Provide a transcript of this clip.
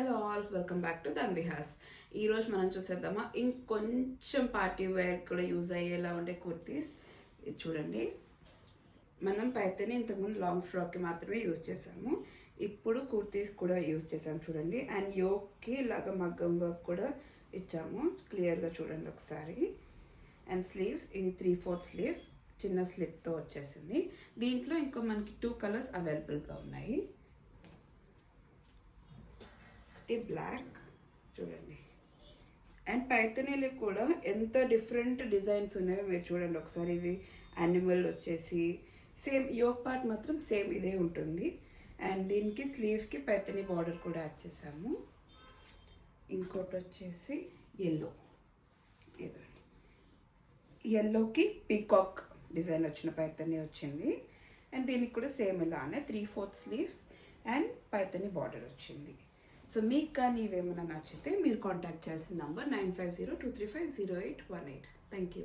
Hello all, welcome back to Dhan Vihas. ఈరోజు మనం చూసేద్దామా ఇంకొంచెం పార్టీ వేర్ కూడా యూజ్ అయ్యేలా ఉండే కుర్తీస్. ఇది చూడండి, మనం పైతేనే ఇంతకుముందు లాంగ్ ఫ్రాక్కి మాత్రమే యూజ్ చేసాము. ఇప్పుడు కుర్తీస్ కూడా యూజ్ చేసాము చూడండి. అండ్ యోక్కి ఇలాగ మగ్గం వర్క్ కూడా ఇచ్చాము, క్లియర్గా చూడండి ఒకసారి. అండ్ స్లీవ్స్, ఇది 3/4 స్లీవ్, చిన్న స్లిప్తో వచ్చేసింది. దీంట్లో ఇంకో మనకి 2 కలర్స్ అవైలబుల్గా ఉన్నాయి. బ్లాక్ చూడండి. అండ్ పైతనీలు కూడా ఎంత డిఫరెంట్ డిజైన్స్ ఉన్నాయో మీరు చూడండి ఒకసారి. ఇది యానిమల్ వచ్చేసి సేమ్ యోక్ పార్ట్ మాత్రం సేమ్ ఇదే ఉంటుంది. అండ్ దీనికి స్లీవ్స్కి పైతనీ బార్డర్ కూడా యాడ్ చేసాము. ఇంకోటి వచ్చేసి ఎల్లో, ఇదండి. ఎల్లోకి పీకాక్ డిజైన్ వచ్చిన పైతనీ వచ్చింది. అండ్ దీనికి కూడా సేమ్ ఇలానే 3/4 స్లీవ్స్ అండ్ పైతనీ బార్డర్ వచ్చింది. సో మీకు కానీ ఇవేమైనా నచ్చితే మీరు కాంటాక్ట్ చేయాల్సిన నంబర్ 9502350818. Thank you.